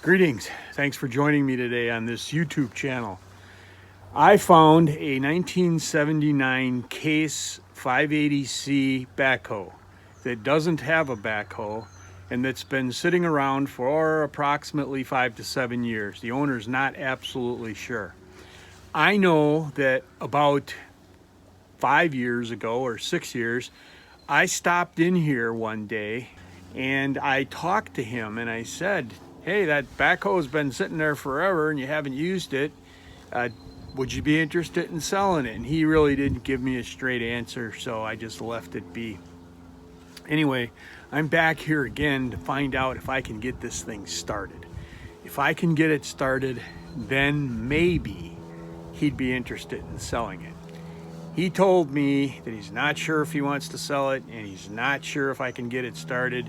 Greetings. Thanks for joining me today on this YouTube channel. I found a 1979 Case 580C backhoe that doesn't have a backhoe and that's been sitting around for approximately 5 to 7 years. The owner's not absolutely sure. I know that about 5 years ago or 6 years, I stopped in here one day and I talked to him and I said, hey, that backhoe's been sitting there forever and you haven't used it. Would you be interested in selling it? And he really didn't give me a straight answer, so I just left it be. Anyway, I'm back here again to find out if I can get this thing started. If I can get it started, then maybe he'd be interested in selling it. He told me that he's not sure if he wants to sell it and he's not sure if I can get it started,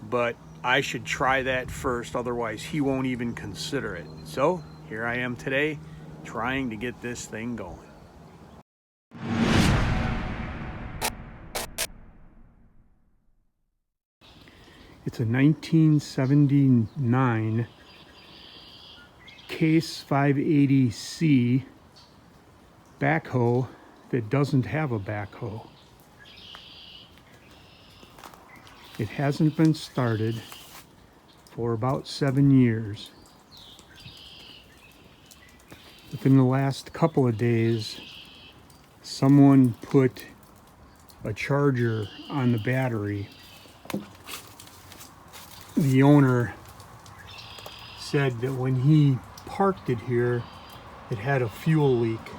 but I should try that first, otherwise he won't even consider it. So here I am today trying to get this thing going. It's a 1979 Case 580C backhoe that doesn't have a backhoe. It hasn't been started for about 7 years. Within the last couple of days, someone put a charger on the battery. The owner said that when he parked it here, it had a fuel leak.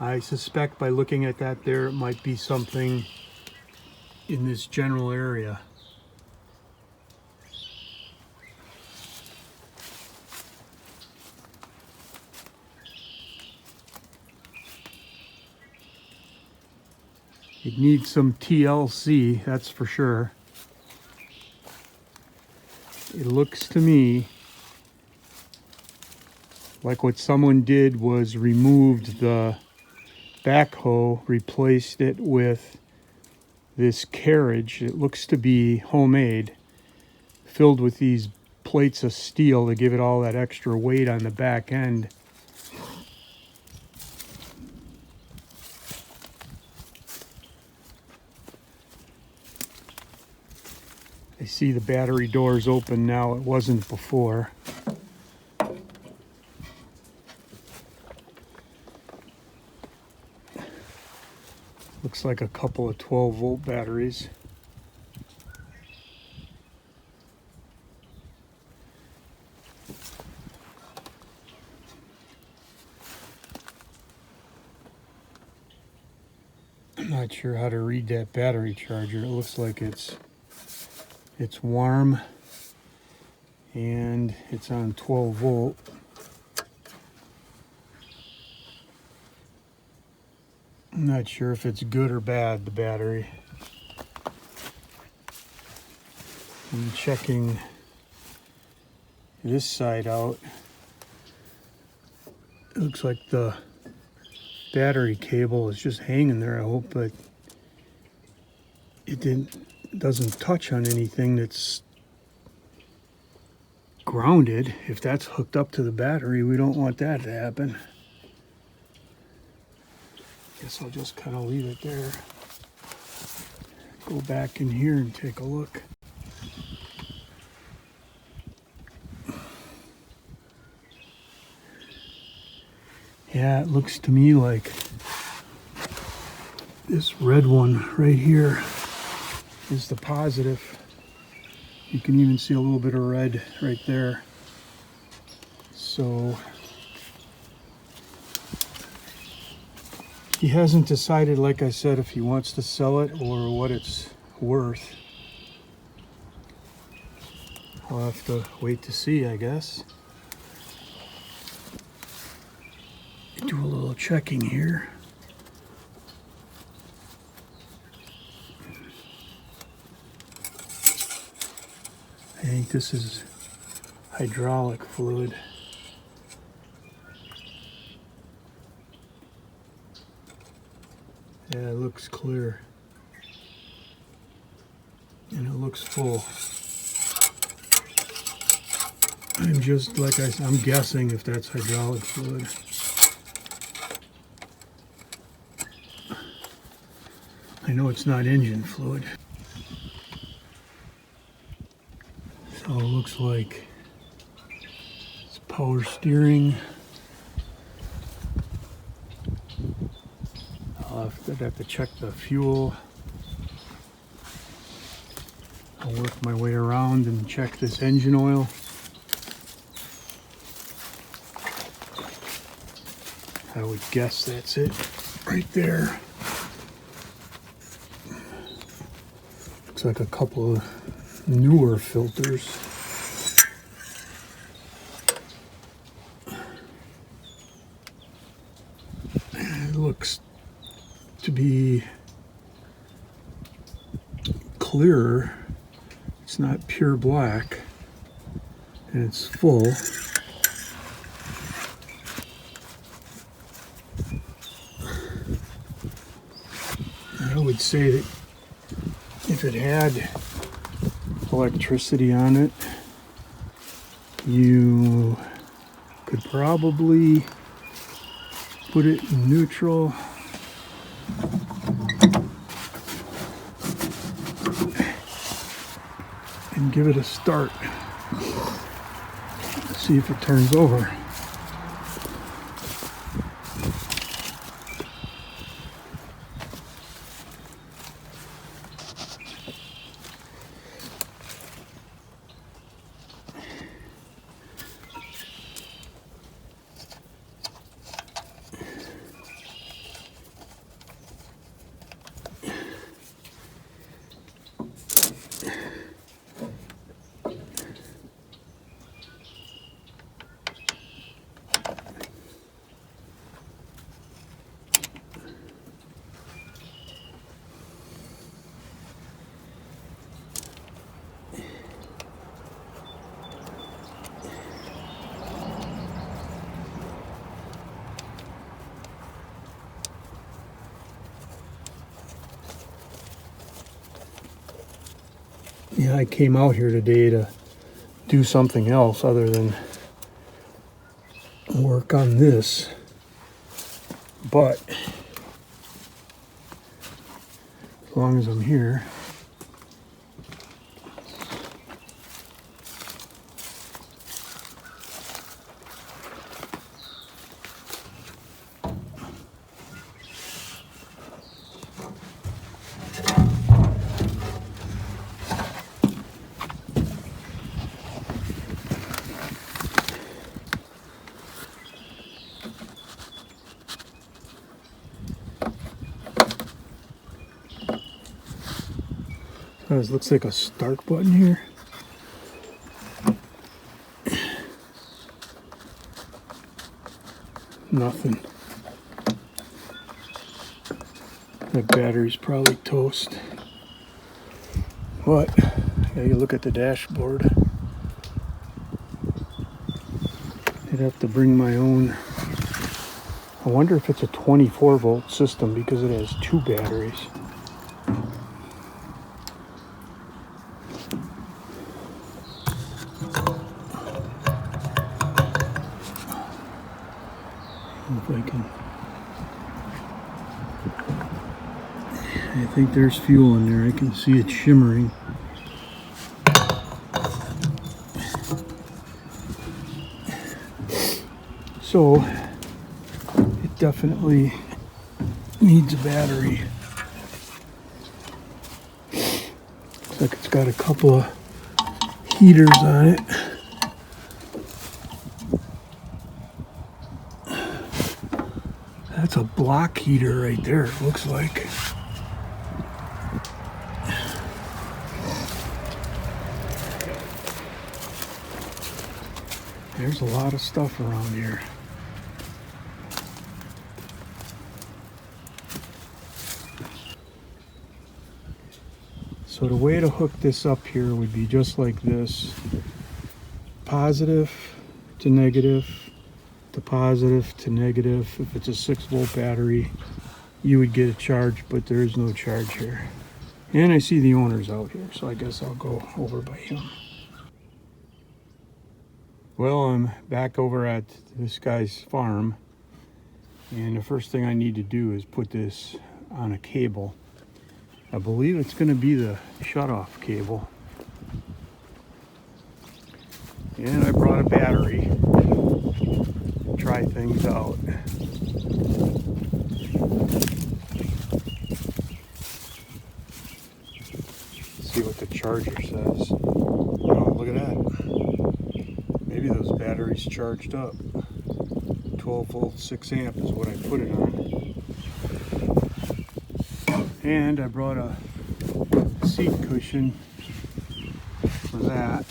I suspect by looking at that there, it might be something in this general area. It needs some TLC, that's for sure. It looks to me like what someone did was removed the backhoe, replaced it with this carriage. It looks to be homemade, filled with these plates of steel to give it all that extra weight on the back end. I see the battery doors open now. It wasn't before. Looks like a couple of 12-volt batteries. I'm not sure how to read that battery charger. It looks like it's warm and it's on 12 volt. I'm not sure if it's good or bad, the battery. I'm checking this side out. It looks like the battery cable is just hanging there. I hope that it doesn't touch on anything that's grounded. If that's hooked up to the battery, we don't want that to happen. Guess I'll just kind of leave it there. Go back in here and take a look. Yeah, it looks to me like this red one right here is the positive. You can even see a little bit of red right there. So he hasn't decided, like I said, if he wants to sell it or what it's worth. I'll have to wait to see, I guess. Do a little checking here. I think this is hydraulic fluid. Yeah, it looks clear. And it looks full. I'm just, like I said, I'm guessing if that's hydraulic fluid. I know it's not engine fluid. So it looks like it's power steering. I'd have to check the fuel. I'll work my way around and check this engine oil. I would guess that's it right there. Looks like a couple of newer filters. It looks to be clearer. It's not pure black, and it's full. I would say that if it had electricity on it, you could probably put it in neutral. And give it a start. See if it turns over. Yeah, I came out here today to do something else other than work on this, but as long as I'm here, it looks like a start button here. Nothing. That battery's probably toast. But yeah, you look at the dashboard. I'd have to bring my own. I wonder if it's a 24 volt system because it has two batteries. If I can. I think there's fuel in there. I can see it shimmering. So it definitely needs a battery. Looks like it's got a couple of heaters on it. That's a block heater right there, it looks like. There's a lot of stuff around here. So the way to hook this up here would be just like this. Positive to negative, to positive to negative. If it's a 6-volt battery, you would get a charge, but there is no charge here. And I see the owner's out here, so I guess I'll go over by him. Well, I'm back over at this guy's farm, and the first thing I need to do is put this on a cable. I believe it's going to be the shutoff cable. And I brought a battery to try things out. See what the charger says. Oh, look at that. Maybe those batteries charged up. 12 volt, 6 amp is what I put it on. And I brought a seat cushion for that.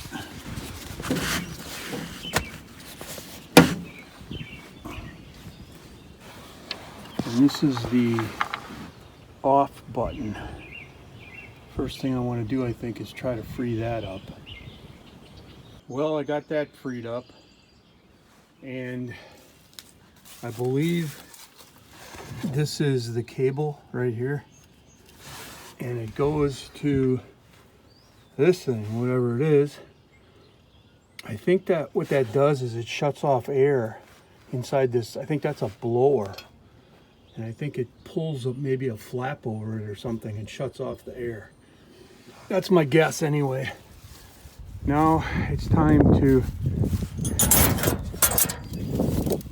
And this is the off button. First thing I want to do, I think, is try to free that up. Well, I got that freed up, and I believe this is the cable right here, and it goes to this thing, whatever it is. I think that what that does is it shuts off air inside this. I think that's a blower, and I think it pulls up maybe a flap over it or something and shuts off the air. That's my guess anyway. Now it's time to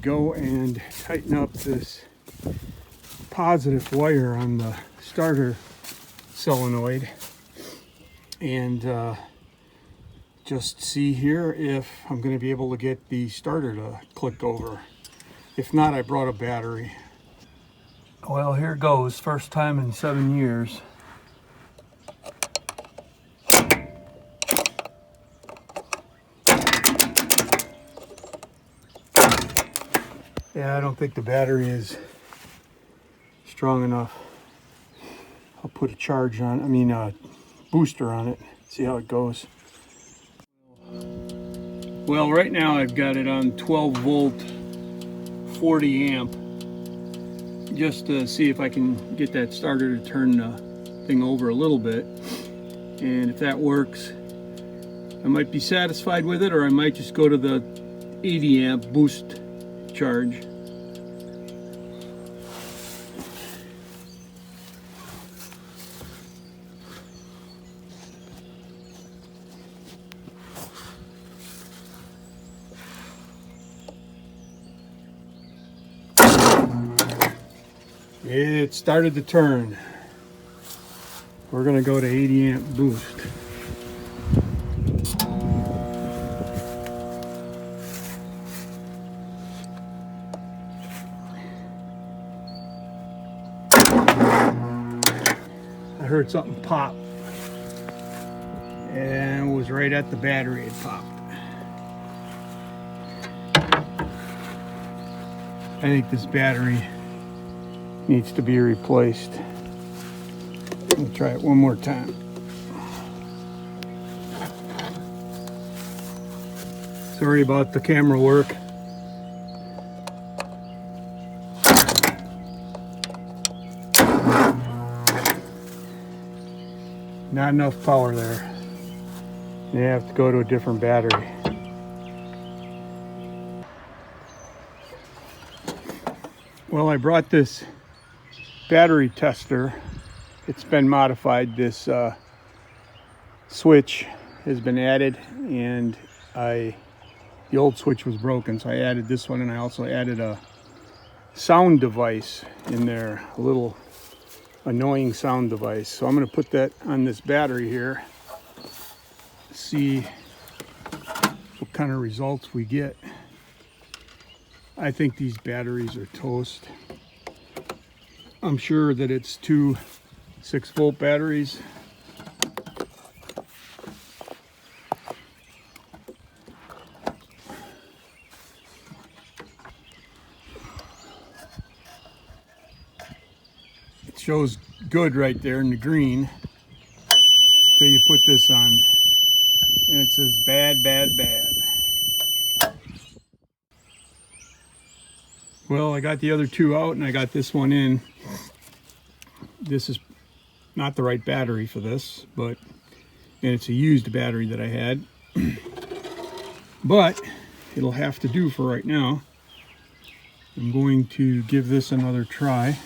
go and tighten up this positive wire on the starter solenoid, and just see here if I'm going to be able to get the starter to click over. If not, I brought a battery. Well, here goes. First time in 7 years. Yeah, I don't think the battery is strong enough. I'll put a charge on, booster on it, see how it goes. Well, right now I've got it on 12 volt, 40 amp, just to see if I can get that starter to turn the thing over a little bit. And if that works, I might be satisfied with it, or I might just go to the 80 amp boost charge. It started to turn. We're going to go to 80 amp boost. I heard something pop, and it was right at the battery it popped. I think this battery needs to be replaced. Let me try it one more time. Sorry about the camera work. Not enough power there. You have to go to a different battery. Well, I brought this battery tester. It's been modified. This switch has been added, and the old switch was broken, so I added this one, and I also added a sound device in there, a little annoying sound device. So I'm going to put that on this battery here, see what kind of results we get. I think these batteries are toast. I'm sure that it's two 6-volt batteries. It shows good right there in the green until you put this on, and it says bad, bad, bad. Well, I got the other two out and I got this one in. This is not the right battery for this, and it's a used battery that I had. But it'll have to do for right now. I'm going to give this another try.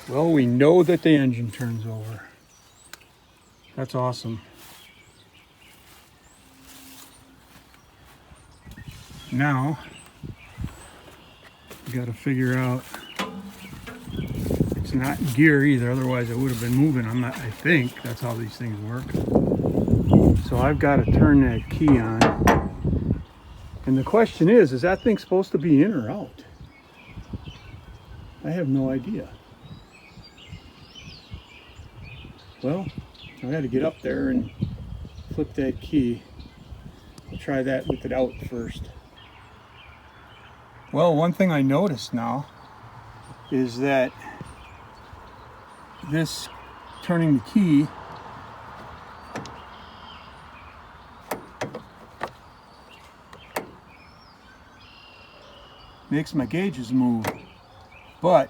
Well, we know that the engine turns over. That's awesome. Now, we got to figure out, it's not in gear either, otherwise it would have been moving. I think that's how these things work. So I've got to turn that key on. And the question is that thing supposed to be in or out? I have no idea. Well, I got to get up there and flip that key. I'll try that with it out first. Well, one thing I noticed now is that this turning the key makes my gauges move, but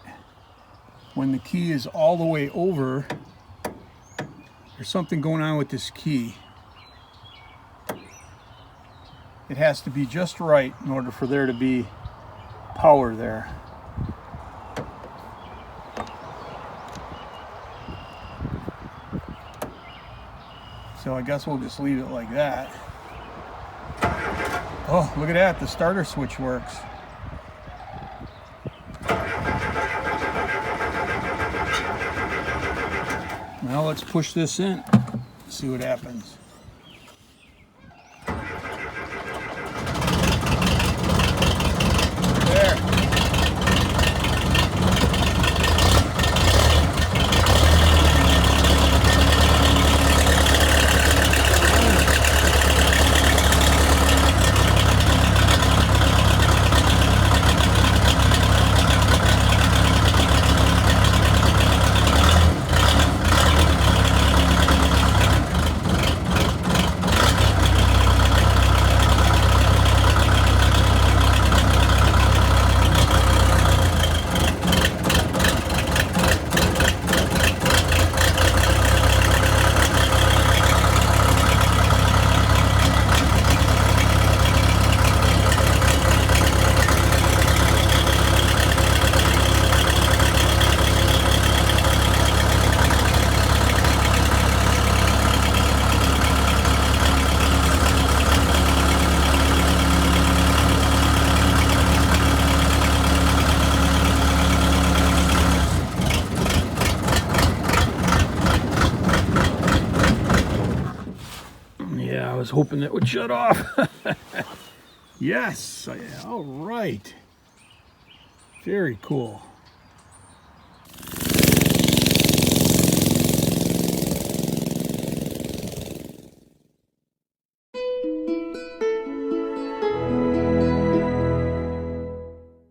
when the key is all the way over, there's something going on with this key. It has to be just right in order for there to be power there. So I guess we'll just leave it like that. Oh, look at that, the starter switch works. Now let's push this in, see what happens. There. I was hoping that would shut off. Yes, all right. Very cool.